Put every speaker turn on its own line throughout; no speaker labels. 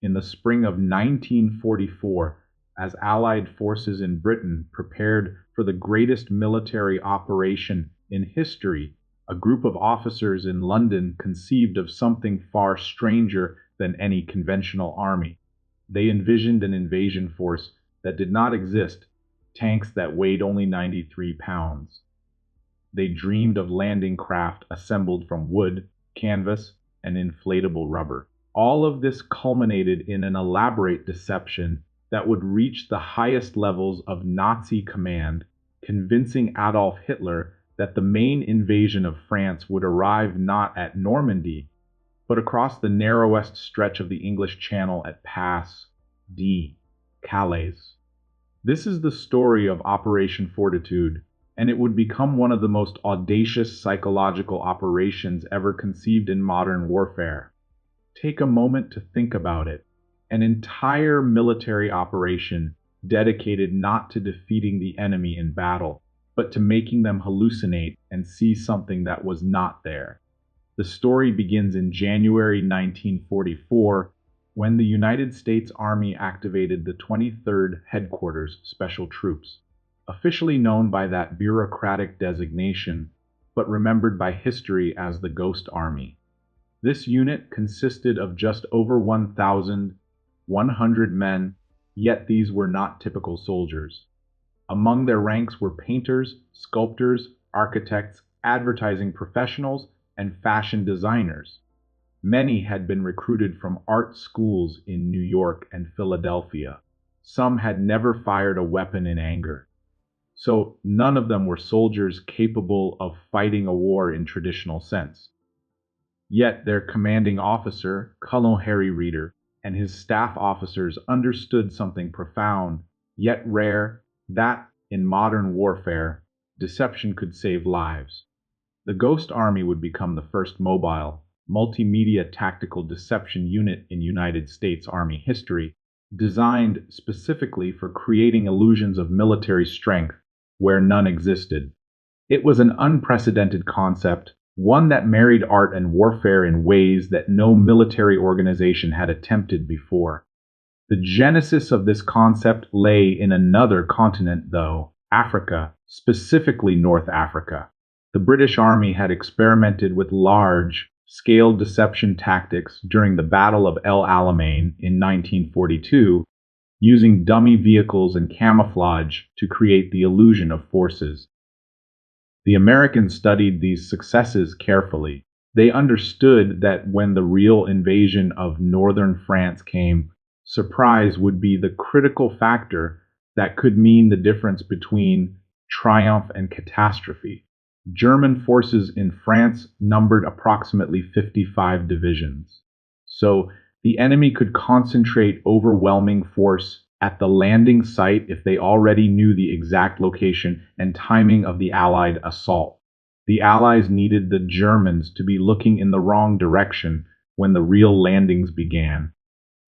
In the spring of 1944, as Allied forces in Britain prepared for the greatest military operation in history, a group of officers in London conceived of something far stranger than any conventional army. They envisioned an invasion force that did not exist, tanks that weighed only 93 pounds. They dreamed of landing craft assembled from wood, canvas, and inflatable rubber. All of this culminated in an elaborate deception that would reach the highest levels of Nazi command, convincing Adolf Hitler that the main invasion of France would arrive not at Normandy, but across the narrowest stretch of the English Channel at Pas-de-Calais. This is the story of Operation Fortitude, and it would become one of the most audacious psychological operations ever conceived in modern warfare. Take a moment to think about it. An entire military operation dedicated not to defeating the enemy in battle, but to making them hallucinate and see something that was not there. The story begins in January 1944, when the United States Army activated the 23rd Headquarters Special Troops, officially known by that bureaucratic designation, but remembered by history as the Ghost Army. This unit consisted of just over 1,100 men, yet these were not typical soldiers. Among their ranks were painters, sculptors, architects, advertising professionals, and fashion designers. Many had been recruited from art schools in New York and Philadelphia. Some had never fired a weapon in anger. So none of them were soldiers capable of fighting a war in traditional sense. Yet their commanding officer, Colonel Harry Reeder, and his staff officers understood something profound, yet rare, that, in modern warfare, deception could save lives. The Ghost Army would become the first mobile, multimedia tactical deception unit in United States Army history, designed specifically for creating illusions of military strength where none existed. It was an unprecedented concept, one that married art and warfare in ways that no military organization had attempted before. The genesis of this concept lay in another continent, though, Africa, specifically North Africa. The British Army had experimented with large-scale deception tactics during the Battle of El Alamein in 1942, using dummy vehicles and camouflage to create the illusion of forces. The Americans studied these successes carefully. They understood that when the real invasion of northern France came, surprise would be the critical factor that could mean the difference between triumph and catastrophe. German forces in France numbered approximately 55 divisions. So the enemy could concentrate overwhelming force at the landing site if they already knew the exact location and timing of the Allied assault. The Allies needed the Germans to be looking in the wrong direction when the real landings began.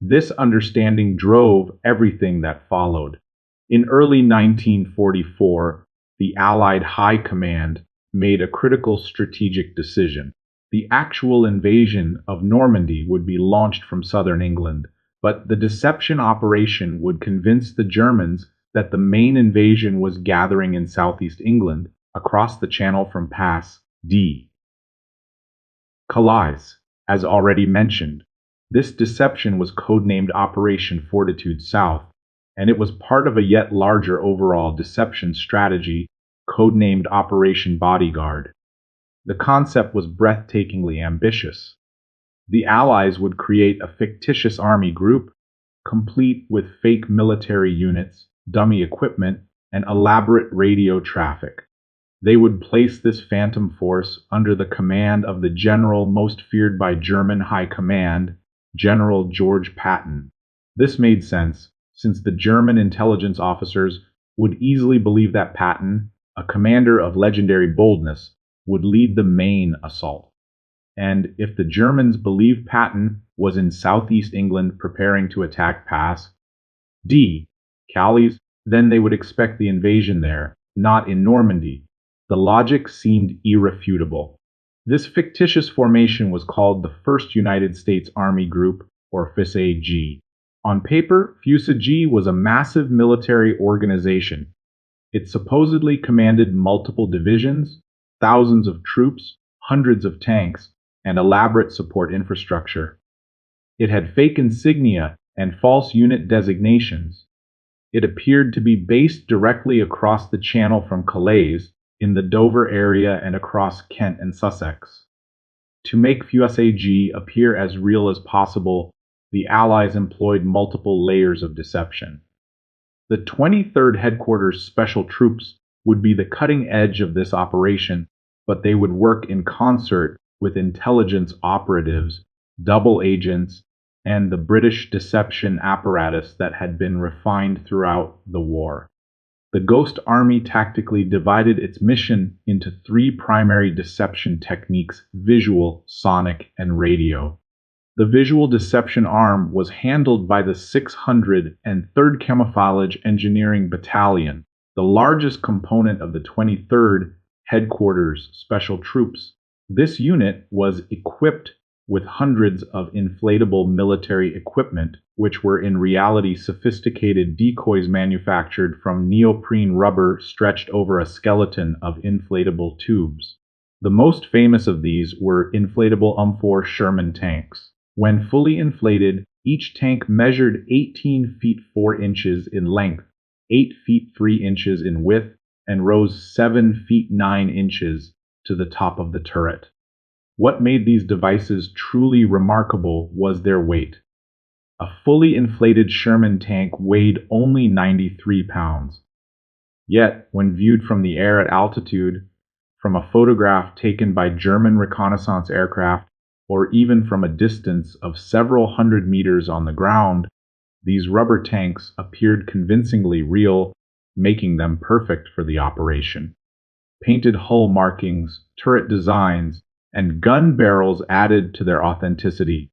This understanding drove everything that followed. In early 1944, the Allied High Command made a critical strategic decision. The actual invasion of Normandy would be launched from southern England, but the deception operation would convince the Germans that the main invasion was gathering in southeast England, across the Channel from Pas-de-Calais. As already mentioned, this deception was codenamed Operation Fortitude South, and it was part of a yet larger overall deception strategy codenamed Operation Bodyguard. The concept was breathtakingly ambitious. The Allies would create a fictitious army group, complete with fake military units, dummy equipment, and elaborate radio traffic. They would place this phantom force under the command of the general most feared by German High Command, General George Patton. This made sense, since the German intelligence officers would easily believe that Patton, a commander of legendary boldness, would lead the main assault. And if the Germans believed Patton was in southeast England preparing to attack Pas-de-Calais, then they would expect the invasion there, not in Normandy. The logic seemed irrefutable. This fictitious formation was called the 1st United States Army Group, or FISAG. On paper, FISAG was a massive military organization. It supposedly commanded multiple divisions, thousands of troops, hundreds of tanks, and elaborate support infrastructure. It had fake insignia and false unit designations. It appeared to be based directly across the Channel from Calais, in the Dover area and across Kent and Sussex. To make FISAG appear as real as possible, the Allies employed multiple layers of deception. The 23rd Headquarters Special Troops would be the cutting edge of this operation, but they would work in concert with intelligence operatives, double agents, and the British deception apparatus that had been refined throughout the war. The Ghost Army tactically divided its mission into three primary deception techniques: visual, sonic, and radio. The visual deception arm was handled by the 603rd Camouflage Engineering Battalion, the largest component of the 23rd Headquarters Special Troops. This unit was equipped with hundreds of inflatable military equipment, which were in reality sophisticated decoys manufactured from neoprene rubber stretched over a skeleton of inflatable tubes. The most famous of these were inflatable M4 Sherman tanks. When fully inflated, each tank measured 18 feet 4 inches in length, 8 feet 3 inches in width, and rose 7 feet 9 inches to the top of the turret. What made these devices truly remarkable was their weight. A fully inflated Sherman tank weighed only 93 pounds. Yet, when viewed from the air at altitude, from a photograph taken by German reconnaissance aircraft, or even from a distance of several hundred meters on the ground, these rubber tanks appeared convincingly real, making them perfect for the operation. Painted hull markings, turret designs, and gun barrels added to their authenticity.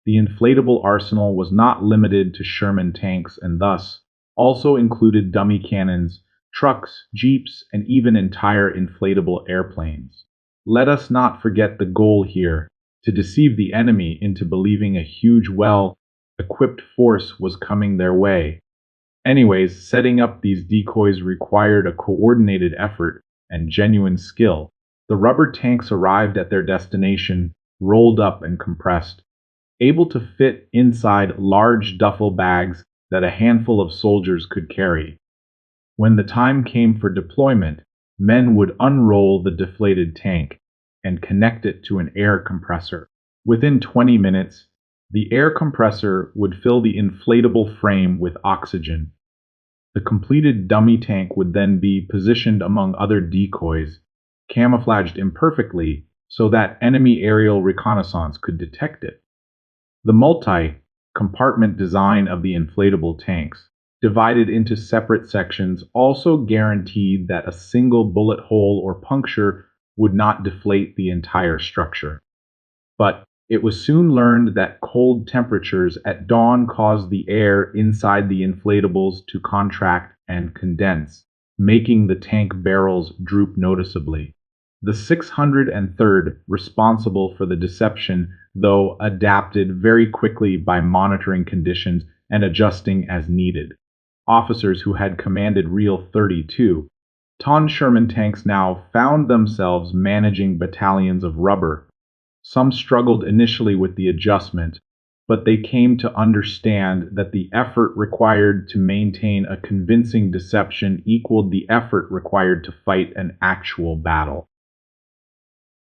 The inflatable arsenal was not limited to Sherman tanks and thus also included dummy cannons, trucks, jeeps, and even entire inflatable airplanes. Let us not forget the goal here: to deceive the enemy into believing a huge, well-equipped force was coming their way. Anyways, setting up these decoys required a coordinated effort and genuine skill. The rubber tanks arrived at their destination, rolled up and compressed, able to fit inside large duffel bags that a handful of soldiers could carry. When the time came for deployment, men would unroll the deflated tank and connect it to an air compressor. Within 20 minutes, the air compressor would fill the inflatable frame with oxygen. The completed dummy tank would then be positioned among other decoys, camouflaged imperfectly so that enemy aerial reconnaissance could detect it. The multi-compartment design of the inflatable tanks, divided into separate sections, also guaranteed that a single bullet hole or puncture would not deflate the entire structure. But it was soon learned that cold temperatures at dawn caused the air inside the inflatables to contract and condense, making the tank barrels droop noticeably. The 603rd, responsible for the deception, though adapted very quickly by monitoring conditions and adjusting as needed. Officers who had commanded real 32-ton Sherman tanks now found themselves managing battalions of rubber. Some struggled initially with the adjustment, but they came to understand that the effort required to maintain a convincing deception equaled the effort required to fight an actual battle.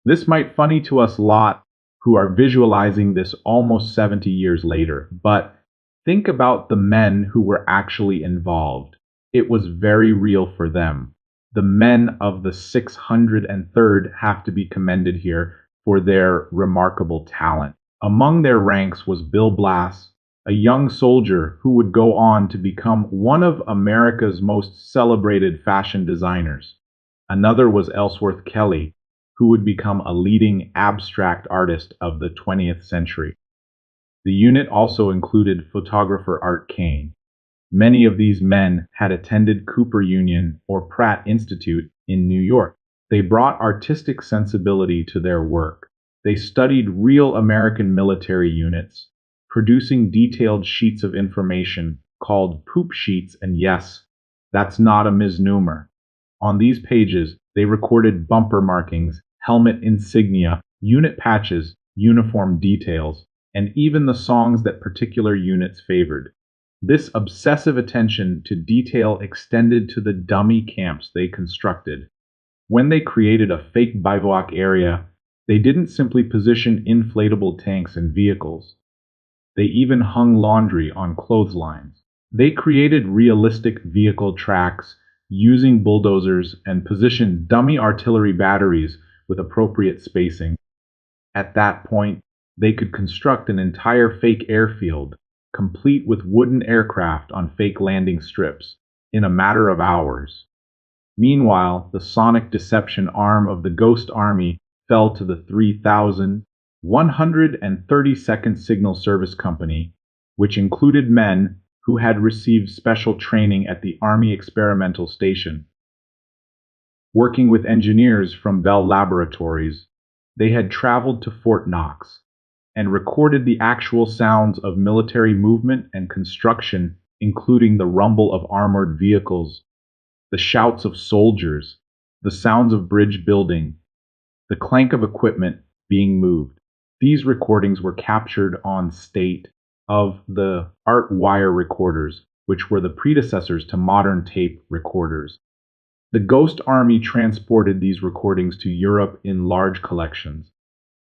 This might funny to us lot who are visualizing this almost 70 years later, but think about the men who were actually involved. It was very real for them. The men of the 603rd have to be commended here for their remarkable talent. Among their ranks was Bill Blass, a young soldier who would go on to become one of America's most celebrated fashion designers. Another was Ellsworth Kelly, who would become a leading abstract artist of the 20th century. The unit also included photographer Art Kane. Many of these men had attended Cooper Union or Pratt Institute in New York. They brought artistic sensibility to their work. They studied real American military units, producing detailed sheets of information called poop sheets, and yes, that's not a misnomer. On these pages, they recorded bumper markings, helmet insignia, unit patches, uniform details, and even the songs that particular units favored. This obsessive attention to detail extended to the dummy camps they constructed. When they created a fake bivouac area, they didn't simply position inflatable tanks and vehicles. They even hung laundry on clotheslines. They created realistic vehicle tracks using bulldozers and positioned dummy artillery batteries with appropriate spacing. At that point, they could construct an entire fake airfield, complete with wooden aircraft on fake landing strips, in a matter of hours. Meanwhile, the sonic deception arm of the Ghost Army fell to the 3,132nd Signal Service Company, which included men who had received special training at the Army Experimental Station. Working with engineers from Bell Laboratories, they had traveled to Fort Knox and recorded the actual sounds of military movement and construction, including the rumble of armored vehicles, the shouts of soldiers, the sounds of bridge building, the clank of equipment being moved. These recordings were captured on state of the art wire recorders, which were the predecessors to modern tape recorders. The Ghost Army transported these recordings to Europe in large collections.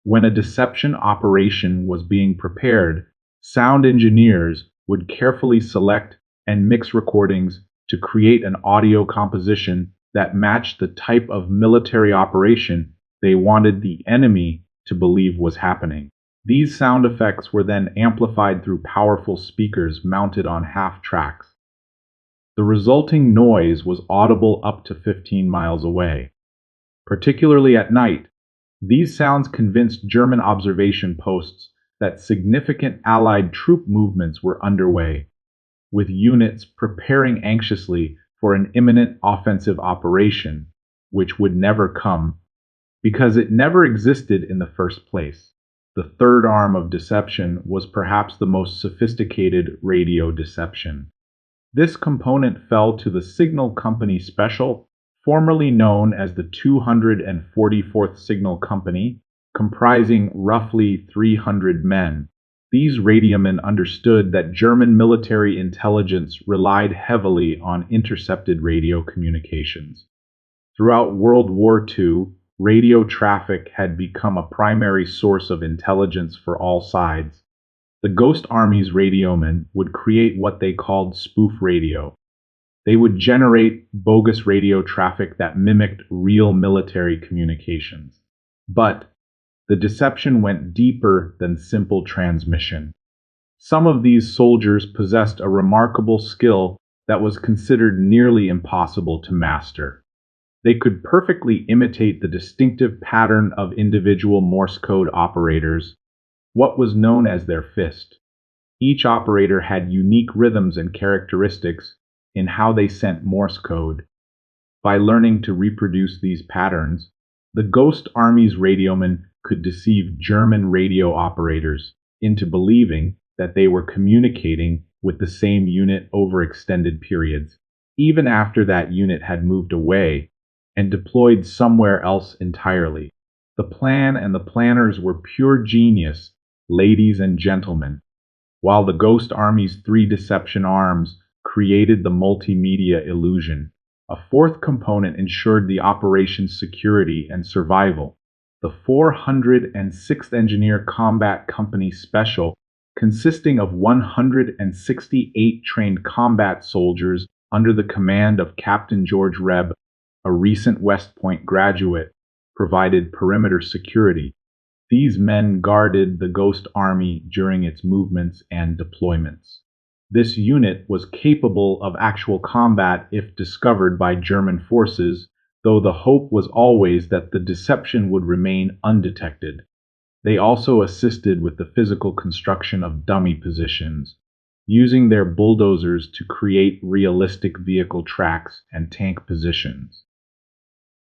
When a deception operation was being prepared, sound engineers would carefully select and mix recordings to create an audio composition that matched the type of military operation they wanted the enemy to believe was happening. These sound effects were then amplified through powerful speakers mounted on half tracks. The resulting noise was audible up to 15 miles away. Particularly at night, these sounds convinced German observation posts that significant Allied troop movements were underway, with units preparing anxiously for an imminent offensive operation, which would never come, because it never existed in the first place. The third arm of deception was perhaps the most sophisticated radio deception. This component fell to the Signal Company Special, formerly known as the 244th Signal Company, comprising roughly 300 men. These radiomen understood that German military intelligence relied heavily on intercepted radio communications. Throughout World War II, radio traffic had become a primary source of intelligence for all sides. The Ghost Army's radiomen would create what they called spoof radio. They would generate bogus radio traffic that mimicked real military communications. But the deception went deeper than simple transmission. Some of these soldiers possessed a remarkable skill that was considered nearly impossible to master. They could perfectly imitate the distinctive pattern of individual Morse code operators, what was known as their fist. Each operator had unique rhythms and characteristics in how they sent Morse code. By learning to reproduce these patterns, the Ghost Army's radiomen could deceive German radio operators into believing that they were communicating with the same unit over extended periods, even after that unit had moved away and deployed somewhere else entirely. The plan and the planners were pure genius, ladies and gentlemen. While the Ghost Army's three deception arms created the multimedia illusion, a fourth component ensured the operation's security and survival. The 406th Engineer Combat Company Special, consisting of 168 trained combat soldiers under the command of Captain George Reb, a recent West Point graduate, provided perimeter security. These men guarded the Ghost Army during its movements and deployments. This unit was capable of actual combat if discovered by German forces, though the hope was always that the deception would remain undetected. They also assisted with the physical construction of dummy positions, using their bulldozers to create realistic vehicle tracks and tank positions.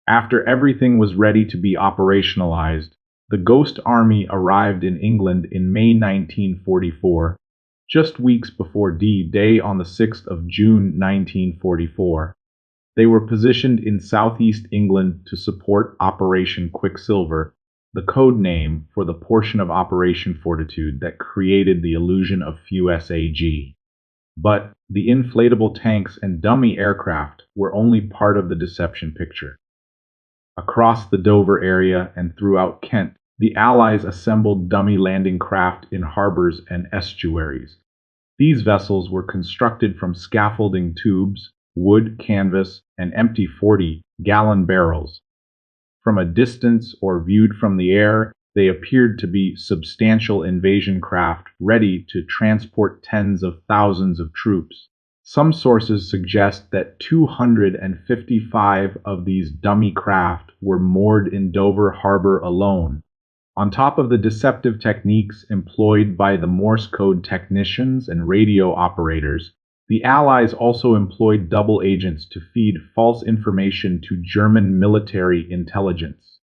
After everything was ready to be operationalized, The Ghost Army arrived in England in May 1944, just weeks before D-Day on the 6th of June 1944. They were positioned in southeast England to support Operation Quicksilver, the code name for the portion of Operation Fortitude that created the illusion of FUSAG. But the inflatable tanks and dummy aircraft were only part of the deception picture. Across the Dover area and throughout Kent, the Allies assembled dummy landing craft in harbors and estuaries. These vessels were constructed from scaffolding tubes, wood, canvas, and empty 40-gallon barrels. From a distance or viewed from the air, they appeared to be substantial invasion craft ready to transport tens of thousands of troops. Some sources suggest that 255 of these dummy craft were moored in Dover Harbor alone. On top of the deceptive techniques employed by the Morse code technicians and radio operators, the Allies also employed double agents to feed false information to German military intelligence.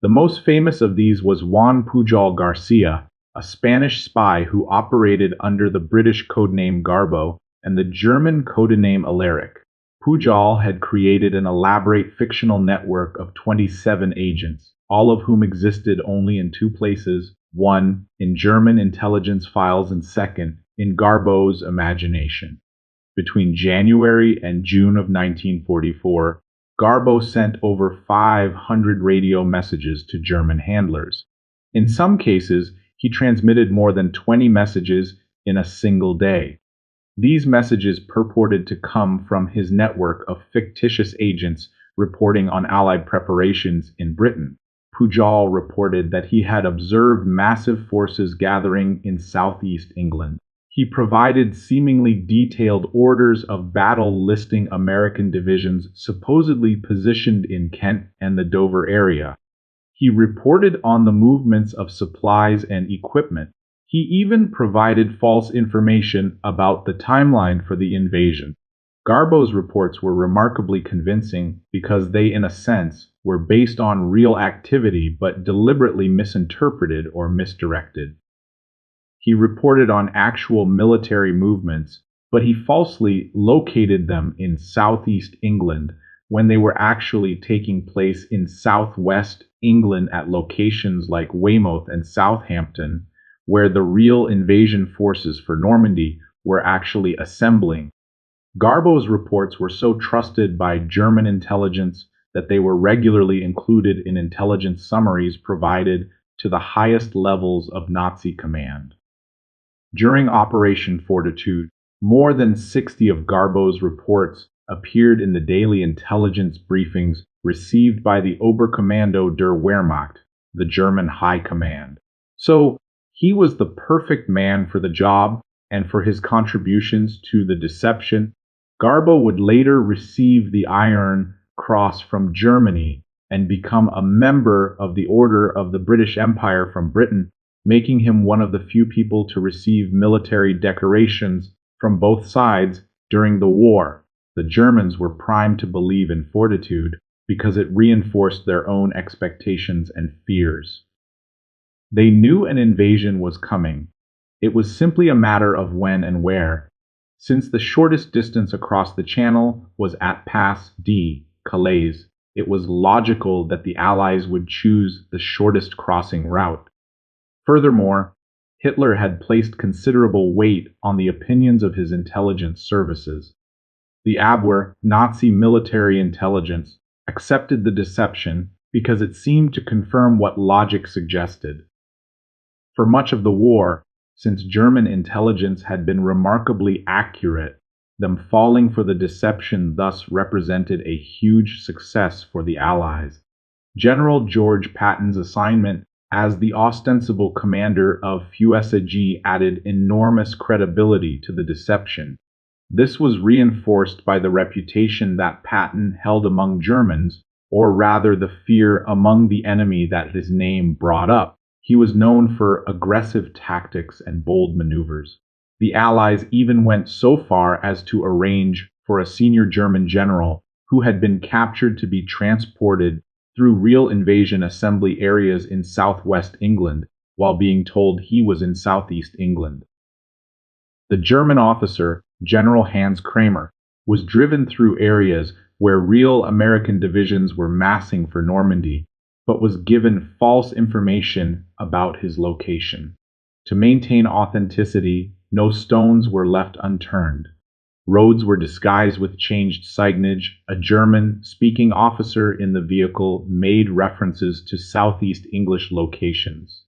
The most famous of these was Juan Pujol Garcia, a Spanish spy who operated under the British codename Garbo and the German codename Alaric. Pujol had created an elaborate fictional network of 27 agents, all of whom existed only in two places, one, in German intelligence files, and second, in Garbo's imagination. Between January and June of 1944, Garbo sent over 500 radio messages to German handlers. In some cases, he transmitted more than 20 messages in a single day. These messages purported to come from his network of fictitious agents reporting on Allied preparations in Britain. Pujol reported that he had observed massive forces gathering in southeast England. He provided seemingly detailed orders of battle listing American divisions supposedly positioned in Kent and the Dover area. He reported on the movements of supplies and equipment. He even provided false information about the timeline for the invasion. Garbo's reports were remarkably convincing because they, in a sense, were based on real activity but deliberately misinterpreted or misdirected. He reported on actual military movements, but he falsely located them in southeast England when they were actually taking place in southwest England at locations like Weymouth and Southampton, where the real invasion forces for Normandy were actually assembling. Garbo's reports were so trusted by German intelligence that they were regularly included in intelligence summaries provided to the highest levels of Nazi command. During Operation Fortitude, more than 60 of Garbo's reports appeared in the daily intelligence briefings received by the Oberkommando der Wehrmacht, the German High Command. So, he was the perfect man for the job, and for his contributions to the deception, Garbo would later receive the Iron Cross from Germany and become a member of the Order of the British Empire from Britain, making him one of the few people to receive military decorations from both sides during the war. The Germans were primed to believe in fortitude because it reinforced their own expectations and fears. They knew an invasion was coming. It was simply a matter of when and where. Since the shortest distance across the Channel was at Pas-de-Calais, it was logical that the Allies would choose the shortest crossing route. Furthermore, Hitler had placed considerable weight on the opinions of his intelligence services. The Abwehr, Nazi military intelligence, accepted the deception because it seemed to confirm what logic suggested. For much of the war, since German intelligence had been remarkably accurate, them falling for the deception thus represented a huge success for the Allies. General George Patton's assignment as the ostensible commander of FUSAG added enormous credibility to the deception. This was reinforced by the reputation that Patton held among Germans, or rather the fear among the enemy that his name brought up. He was known for aggressive tactics and bold maneuvers. The Allies even went so far as to arrange for a senior German general who had been captured to be transported through real invasion assembly areas in southwest England while being told he was in southeast England. The German officer, General Hans Kramer, was driven through areas where real American divisions were massing for Normandy, but was given false information about his location. To maintain authenticity, no stones were left unturned. Roads were disguised with changed signage. A German-speaking officer in the vehicle made references to southeast English locations.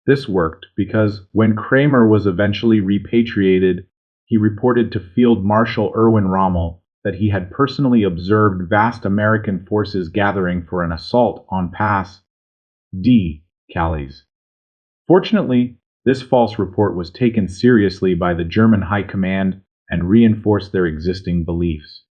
This worked because when Kramer was eventually repatriated, he reported to Field Marshal Erwin Rommel that he had personally observed vast American forces gathering for an assault on Pas-de-Calais. Fortunately, this false report was taken seriously by the German High Command and reinforced their existing beliefs.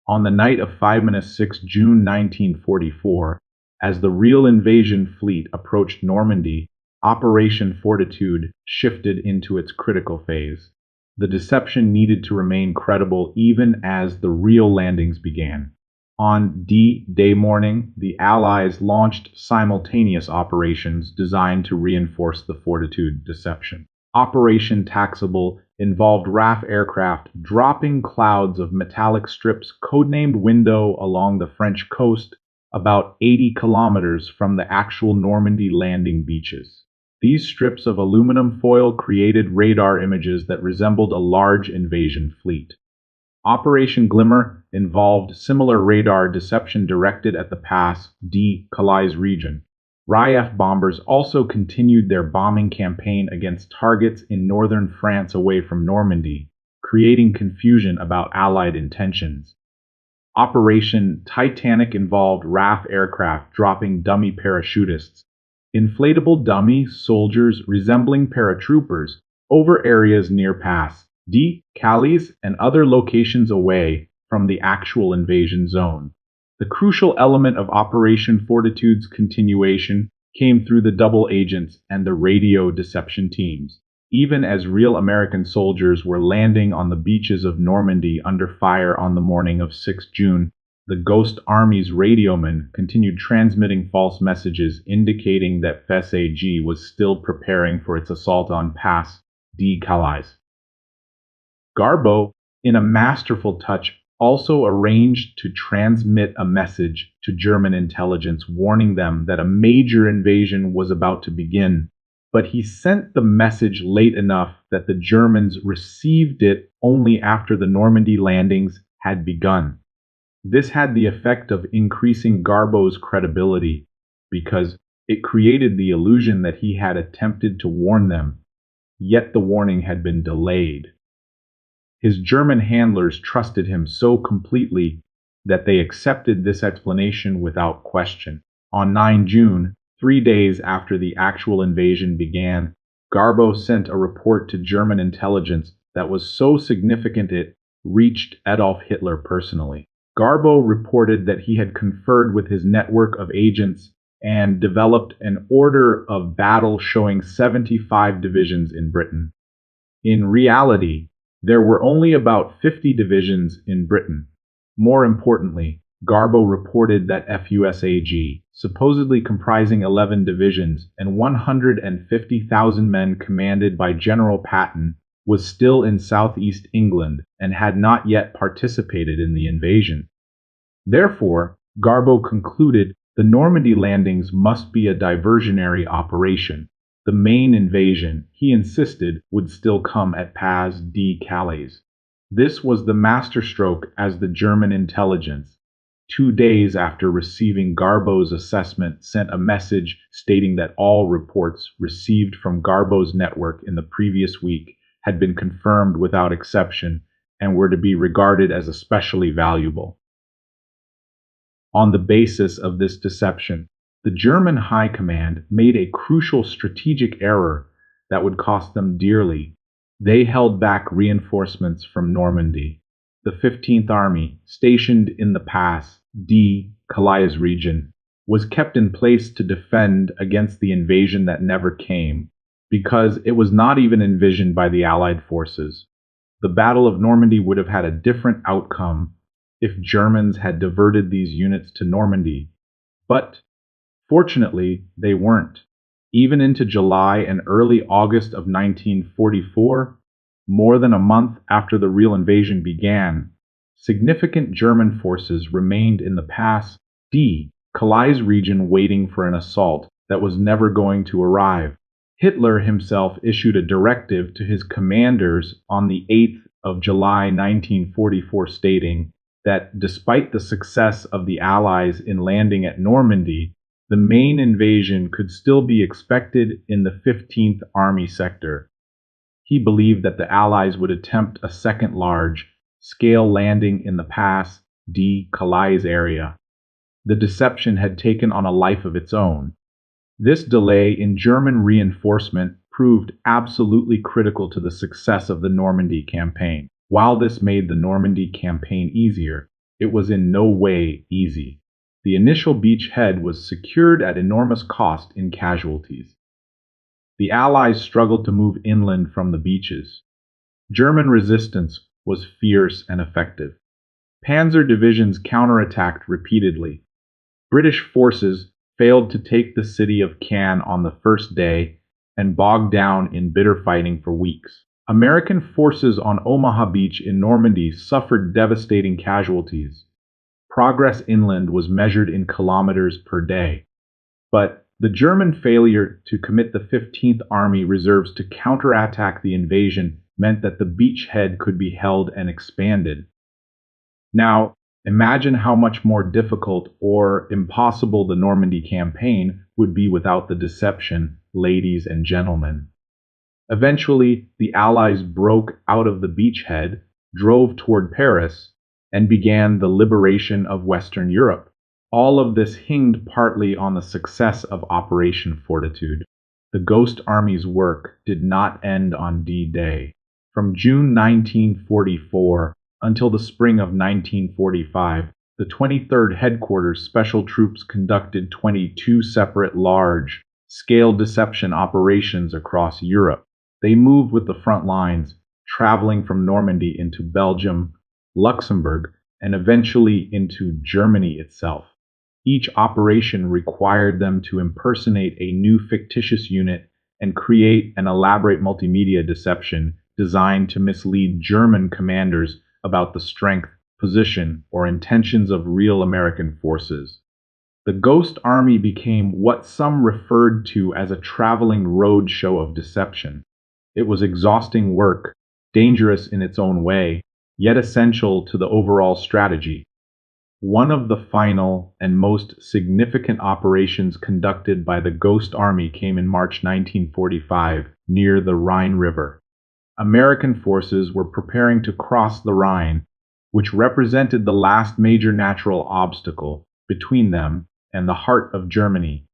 On the night of 5-6 June 1944, as the real invasion fleet approached Normandy, Operation Fortitude shifted into its critical phase. The deception needed to remain credible even as the real landings began. On D-Day morning, the Allies launched simultaneous operations designed to reinforce the Fortitude deception. Operation Taxable involved RAF aircraft dropping clouds of metallic strips codenamed Window along the French coast, about 80 kilometers from the actual Normandy landing beaches. These strips of aluminum foil created radar images that resembled a large invasion fleet. Operation Glimmer involved similar radar deception directed at the Pas-de-Calais region. RAF bombers also continued their bombing campaign against targets in northern France away from Normandy, creating confusion about Allied intentions. Operation Titanic involved RAF aircraft dropping dummy parachutists, inflatable dummy soldiers resembling paratroopers, over areas near Pas-de-Calais and other locations away from the actual invasion zone. The crucial element of Operation Fortitude's continuation came through the double agents and the radio deception teams. Even as real American soldiers were landing on the beaches of Normandy under fire on the morning of 6 June, the ghost Armies radioman continued transmitting false messages indicating that FSAG was still preparing for its assault on Pas-de-Calais. Garbo, in a masterful touch, also arranged to transmit a message to German intelligence warning them that a major invasion was about to begin, but he sent the message late enough that the Germans received it only after the Normandy landings had begun. This had the effect of increasing Garbo's credibility because it created the illusion that he had attempted to warn them, yet the warning had been delayed. His German handlers trusted him so completely that they accepted this explanation without question. On 9 June, 3 days after the actual invasion began, Garbo sent a report to German intelligence that was so significant it reached Adolf Hitler personally. Garbo reported that he had conferred with his network of agents and developed an order of battle showing 75 divisions in Britain. In reality, there were only about 50 divisions in Britain. More importantly, Garbo reported that FUSAG, supposedly comprising 11 divisions and 150,000 men commanded by General Patton, was still in southeast England and had not yet participated in the invasion. Therefore, Garbo concluded the Normandy landings must be a diversionary operation. The main invasion, he insisted, would still come at Pas-de-Calais. This was the masterstroke as the German intelligence, 2 days after receiving Garbo's assessment, sent a message stating that all reports received from Garbo's network in the previous week had been confirmed without exception and were to be regarded as especially valuable. On the basis of this deception, the German High Command made a crucial strategic error that would cost them dearly. They held back reinforcements from Normandy. The 15th Army, stationed in the Pas-de-Calais region, was kept in place to defend against the invasion that never came, because it was not even envisioned by the Allied forces. The Battle of Normandy would have had a different outcome if Germans had diverted these units to Normandy, but Fortunately, they weren't. Even into July and early August of 1944, more than a month after the real invasion began, significant German forces remained in the Pas-de-Calais region waiting for an assault that was never going to arrive. Hitler himself issued a directive to his commanders on the 8th of July 1944 stating that despite the success of the Allies in landing at Normandy, the main invasion could still be expected in the 15th Army sector. He believed that the Allies would attempt a second large-scale landing in the Pas-de-Calais area. The deception had taken on a life of its own. This delay in German reinforcement proved absolutely critical to the success of the Normandy campaign. While this made the Normandy campaign easier, it was in no way easy. The initial beachhead was secured at enormous cost in casualties. The Allies struggled to move inland from the beaches. German resistance was fierce and effective. Panzer divisions counterattacked repeatedly. British forces failed to take the city of Cannes on the first day and bogged down in bitter fighting for weeks. American forces on Omaha Beach in Normandy suffered devastating casualties. Progress inland was measured in kilometers per day. But the German failure to commit the 15th Army Reserves to counterattack the invasion meant that the beachhead could be held and expanded. Now, imagine how much more difficult or impossible the Normandy campaign would be without the deception, ladies and gentlemen. Eventually, the Allies broke out of the beachhead, drove toward Paris, and began the liberation of Western Europe. All of this hinged partly on the success of Operation Fortitude. The Ghost Army's work did not end on D-Day. From June 1944 until the spring of 1945, the 23rd Headquarters Special Troops conducted 22 separate large-scale deception operations across Europe. They moved with the front lines, traveling from Normandy into Belgium, Luxembourg, and eventually into Germany itself. Each operation required them to impersonate a new fictitious unit and create an elaborate multimedia deception designed to mislead German commanders about the strength, position, or intentions of real American forces. The Ghost Army became what some referred to as a traveling road show of deception. It was exhausting work, dangerous in its own way, yet essential to the overall strategy. One of the final and most significant operations conducted by the Ghost Army came in March 1945 near the Rhine River. American forces were preparing to cross the Rhine, which represented the last major natural obstacle between them and the heart of Germany.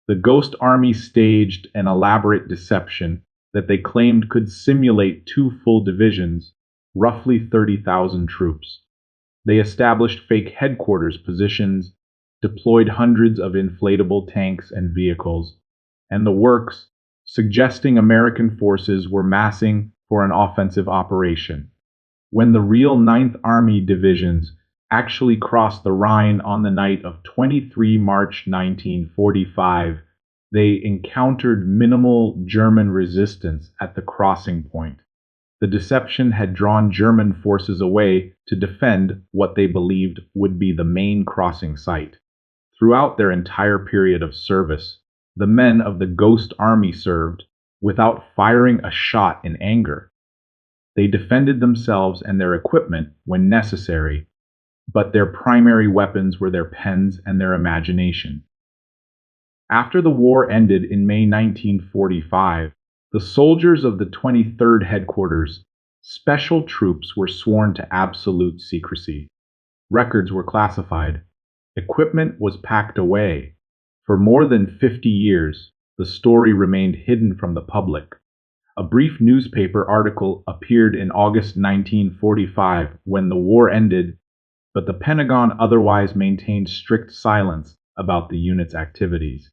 The Ghost Army staged an elaborate deception that they claimed could simulate 2 full divisions, roughly 30,000 troops. They established fake headquarters positions, deployed hundreds of inflatable tanks and vehicles, and the works, suggesting American forces were massing for an offensive operation. When the real 9th Army divisions actually crossed the Rhine on the night of 23 March 1945, they encountered minimal German resistance at the crossing point. The deception had drawn German forces away to defend what they believed would be the main crossing site. Throughout their entire period of service, the men of the Ghost Army served without firing a shot in anger. They defended themselves and their equipment when necessary, but their primary weapons were their pens and their imagination. After the war ended in May 1945, the soldiers of the 23rd Headquarters Special Troops were sworn to absolute secrecy. Records were classified. Equipment was packed away. For more than 50 years, the story remained hidden from the public. A brief newspaper article appeared in August 1945 when the war ended, but the Pentagon otherwise maintained strict silence about the unit's activities.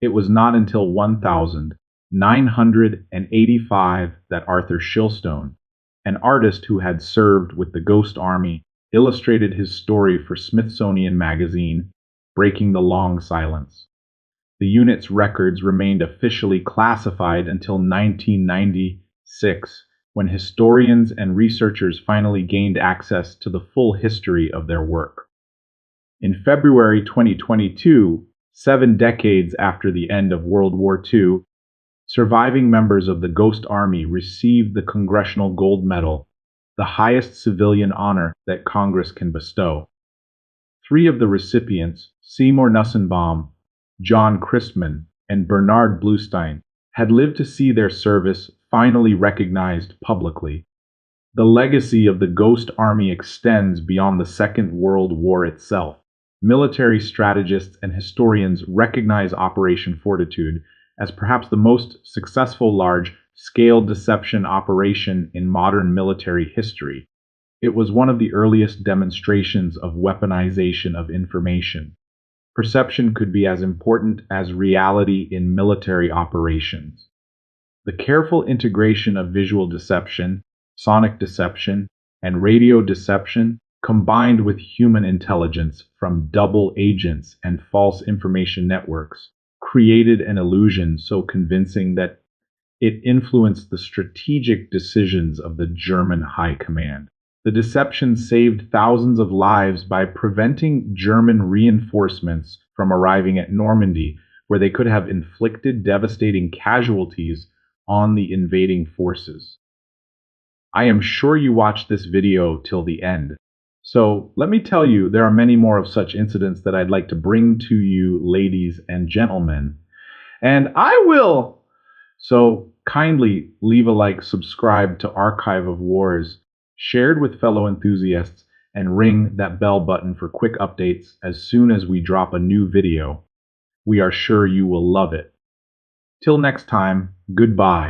It was not until 1985 that Arthur Shilstone, an artist who had served with the Ghost Army, illustrated his story for Smithsonian Magazine, breaking the long silence. The unit's records remained officially classified until 1996, when historians and researchers finally gained access to the full history of their work. In February 2022, 7 decades after the end of World War II, surviving members of the Ghost Army received the Congressional Gold Medal, the highest civilian honor that Congress can bestow. 3 of the recipients, Seymour Nussenbaum, John Christman, and Bernard Bluestein, had lived to see their service finally recognized publicly. The legacy of the Ghost Army extends beyond the Second World War itself. Military strategists and historians recognize Operation Fortitude as perhaps the most successful large-scale deception operation in modern military history. It was one of the earliest demonstrations of weaponization of information. Perception could be as important as reality in military operations. The careful integration of visual deception, sonic deception, and radio deception, combined with human intelligence from double agents and false information networks, created an illusion so convincing that it influenced the strategic decisions of the German High Command. The deception saved thousands of lives by preventing German reinforcements from arriving at Normandy, where they could have inflicted devastating casualties on the invading forces. I am sure you watched this video till the end. So let me tell you, there are many more of such incidents that I'd like to bring to you, ladies and gentlemen. And I will! So kindly leave a like, subscribe to Archive of Wars, shared with fellow enthusiasts, and ring that bell button for quick updates as soon as we drop a new video. We are sure you will love it. Till next time, goodbye.